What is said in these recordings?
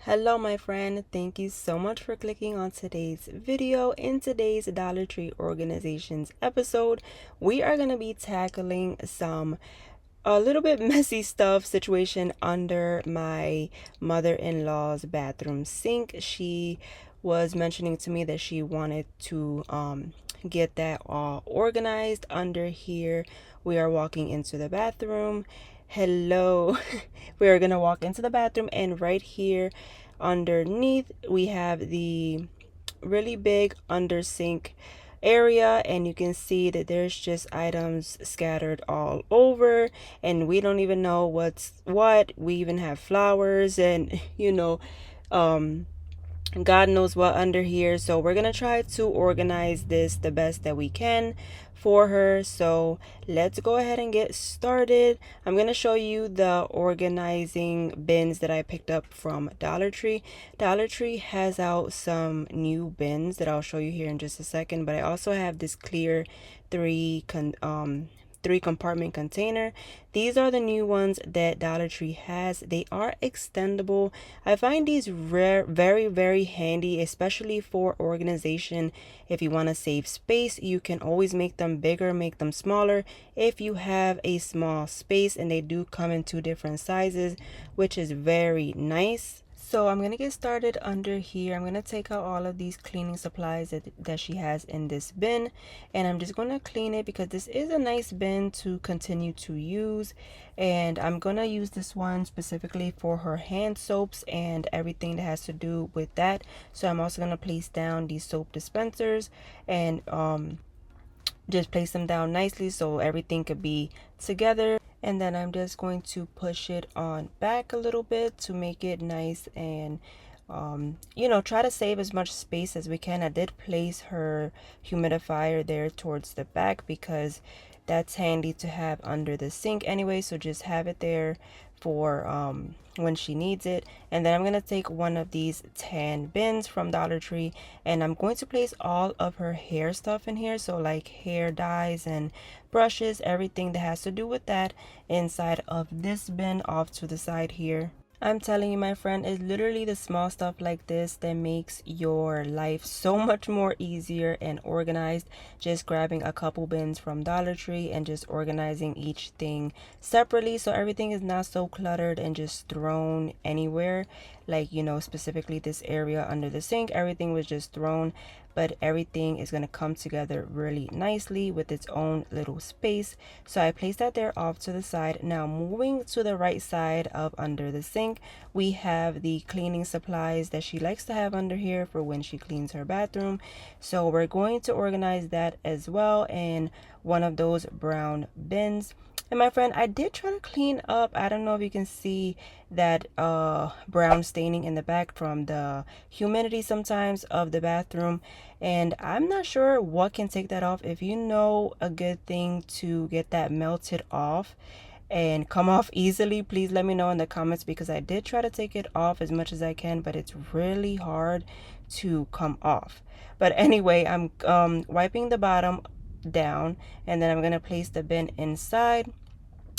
Hello my friend, thank you so much for clicking on today's video. In today's Dollar Tree Organizations episode, we are going to be tackling a little bit messy stuff situation under my mother-in-law's bathroom sink. She was mentioning to me that she wanted to get that all organized under here. We are walking into the bathroom. Hello. We are going to walk into the bathroom, and right here underneath we have the really big under sink area, and you can see that there's just items scattered all over, and we don't even know what's what. We even have flowers and um God knows what under here. So we're gonna try to organize this the best that we can for her. So let's go ahead and get started. I'm gonna show you the organizing bins that I picked up from Dollar Tree. Dollar Tree has out some new bins that I'll show you here in just a second, but I also have this clear three three compartment container. These are the new ones that Dollar Tree has. They are extendable. I find these very handy, especially for organization. If you want to save space, you can always make them bigger, make them smaller if you have a small space, and they do come in two different sizes, which is very nice. So I'm going to get started under here. I'm going to take out all of these cleaning supplies that she has in this bin, and I'm just going to clean it because this is a nice bin to continue to use. And I'm going to use this one specifically for her hand soaps and everything that has to do with that. So I'm also going to place down these soap dispensers and just place them down nicely so everything could be together. And then I'm just going to push it on back a little bit to make it nice and try to save as much space as we can. I did place her humidifier there towards the back because that's handy to have under the sink anyway, so just have it there for when she needs it. And then I'm going to take one of these tan bins from Dollar Tree, and I'm going to place all of her hair stuff in here, so like hair dyes and brushes, everything that has to do with that, inside of this bin off to the side here. I'm telling you, my friend, it's literally the small stuff like this that makes your life so much more easier and organized. Just grabbing a couple bins from Dollar Tree and just organizing each thing separately so everything is not so cluttered and just thrown anywhere. Like, specifically this area under the sink, everything was just thrown, but everything is going to come together really nicely with its own little space. So I placed that there off to the side. Now moving to the right side of under the sink, we have the cleaning supplies that she likes to have under here for when she cleans her bathroom. So we're going to organize that as well in one of those brown bins. And my friend, I did try to clean up. I don't know if you can see that brown staining in the back from the humidity sometimes of the bathroom. And I'm not sure what can take that off. If you know a good thing to get that melted off and come off easily, please let me know in the comments, because I did try to take it off as much as I can, but it's really hard to come off. But anyway, I'm wiping the bottom down, and then I'm going to place the bin inside.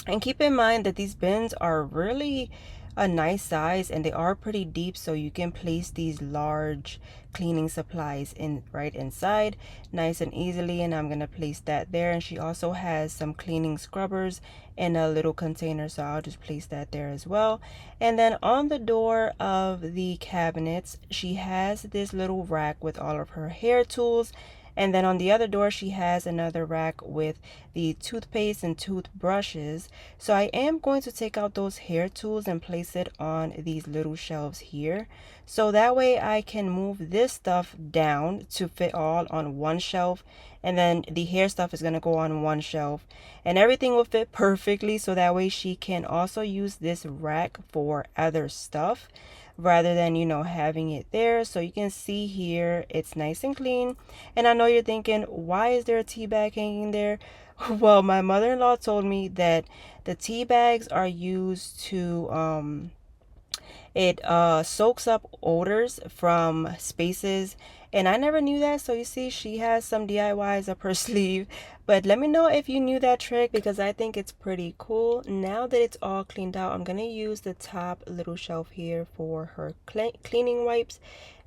And keep in mind that these bins are really a nice size, and they are pretty deep, so you can place these large cleaning supplies in right inside nice and easily. And I'm going to place that there. And she also has some cleaning scrubbers in a little container, so I'll just place that there as well. And then on the door of the cabinets, she has this little rack with all of her hair tools. And then on the other door, she has another rack with the toothpaste and toothbrushes. So I am going to take out those hair tools and place it on these little shelves here. So that way I can move this stuff down to fit all on one shelf. And then the hair stuff is going to go on one shelf. And everything will fit perfectly. So that way she can also use this rack for other stuff, rather than having it there. So you can see here it's nice and clean. And I know you're thinking, why is there a tea bag hanging there? Well, my mother-in-law told me that the tea bags are used to it soaks up odors from spaces And I never knew that, so you see she has some DIYs up her sleeve. But let me know if you knew that trick, because I think it's pretty cool. Now that it's all cleaned out, I'm gonna use the top little shelf here for her cleaning wipes,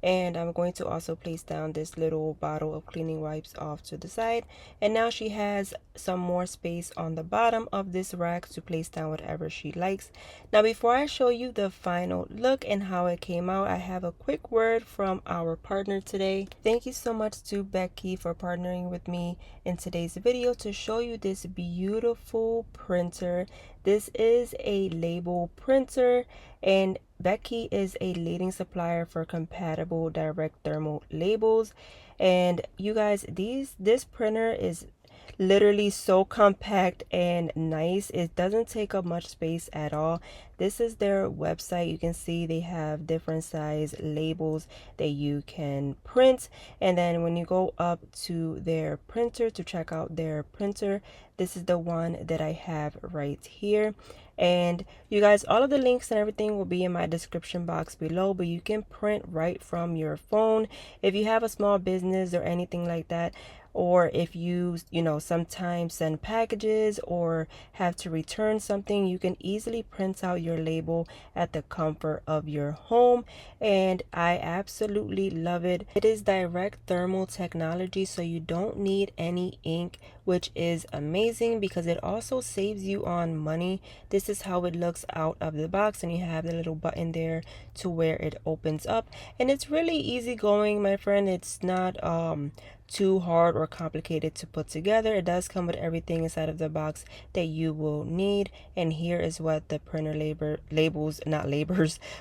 and I'm going to also place down this little bottle of cleaning wipes off to the side. And now she has some more space on the bottom of this rack to place down whatever she likes. Now before I show you the final look and how it came out, I have a quick word from our partner today. Thank you so much to Becky for partnering with me in today's video to show you this beautiful printer. This is a label printer, and Becky is a leading supplier for compatible direct thermal labels. And you guys, this printer is literally so compact and nice. It doesn't take up much space at all. This is their website. You can see they have different size labels that you can print, and then when you go up to their printer to check out their printer, this is the one that I have right here. And you guys, all of the links and everything will be in my description box below, but you can print right from your phone if you have a small business or anything like that. Or if you sometimes send packages or have to return something, you can easily print out your label at the comfort of your home. And I absolutely love it. It is direct thermal technology, so you don't need any ink, which is amazing because it also saves you on money. This is how it looks out of the box, and you have the little button there to where it opens up. And it's really easy going, my friend. It's not too hard or complicated to put together. It does come with everything inside of the box that you will need, and here is what the printer labels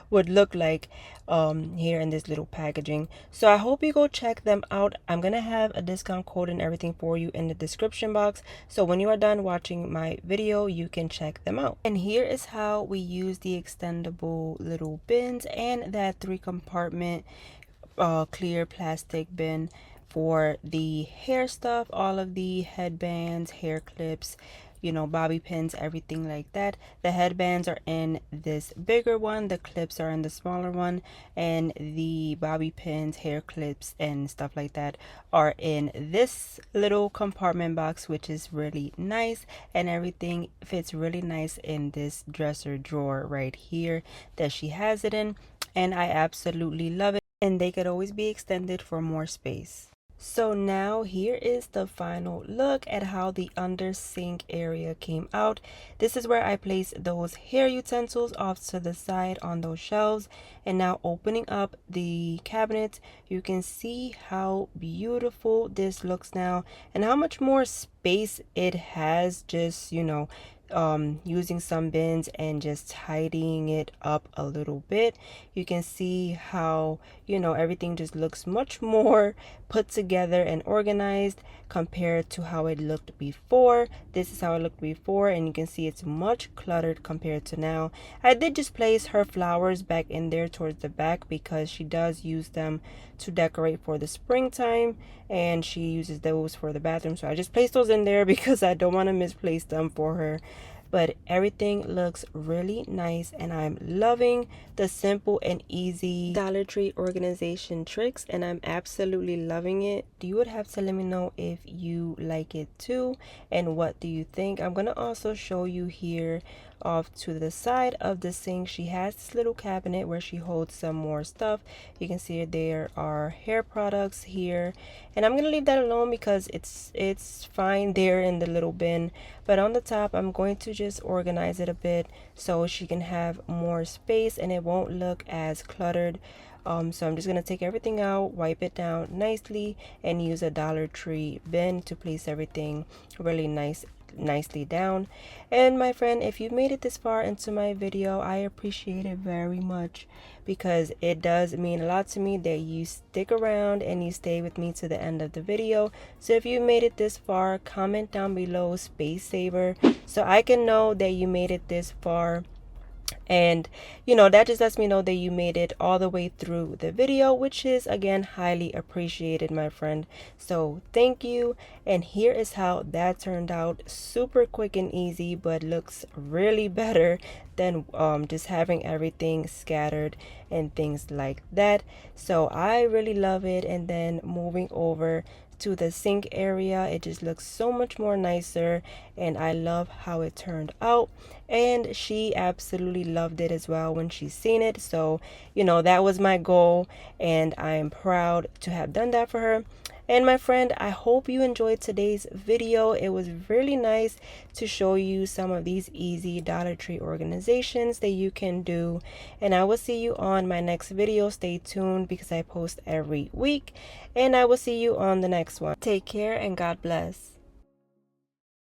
would look like here in this little packaging. So I hope you go check them out. I'm gonna have a discount code and everything for you in the description box, so when you are done watching my video you can check them out. And here is how we use the extendable little bins and that 3-compartment clear plastic bin for the hair stuff, all of the headbands, hair clips, bobby pins, everything like that. The headbands are in this bigger one, the clips are in the smaller one, and the bobby pins, hair clips, and stuff like that are in this little compartment box, which is really nice, and everything fits really nice in this dresser drawer right here that she has it in, and I absolutely love it. And they could always be extended for more space. So now here is the final look at how the under sink area came out. This is where I placed those hair utensils off to the side on those shelves. And now opening up the cabinet, you can see how beautiful this looks now and how much more space it has, just using some bins and just tidying it up a little bit. You can see how everything just looks much more put together and organized compared to how it looked before. This is how it looked before, and you can see it's much cluttered compared to now. I did just place her flowers back in there towards the back because she does use them to decorate for the springtime, and she uses those for the bathroom, so I just placed those in there because I don't want to misplace them for her. But everything looks really nice, and I'm loving the simple and easy Dollar Tree organization tricks, and I'm absolutely loving it. You would have to let me know if you like it too, and what do you think. I'm gonna also show you here off to the side of the sink. She has this little cabinet where she holds some more stuff. You can see there are hair products here, and I'm gonna leave that alone because it's fine there in the little bin. But on the top, I'm going to just organize it a bit so she can have more space and it won't look as cluttered. So I'm just gonna take everything out, wipe it down nicely, and use a Dollar Tree bin to place everything really nicely down. And my friend, if you've made it this far into my video, I appreciate it very much because it does mean a lot to me that you stick around and you stay with me to the end of the video. So if you made it this far, comment down below space saver so I can know that you made it this far. And that just lets me know that you made it all the way through the video, which is again highly appreciated, my friend. So thank you. And here is how that turned out. Super quick and easy, but looks really better than just having everything scattered and things like that. So I really love it. And then moving over to the sink area, it just looks so much more nicer, and I love how it turned out. And she absolutely loved it as well when she seen it. So that was my goal, and I am proud to have done that for her. And my friend, I hope you enjoyed today's video. It was really nice to show you some of these easy Dollar Tree organizations that you can do. And I will see you on my next video. Stay tuned because I post every week. And I will see you on the next one. Take care and God bless.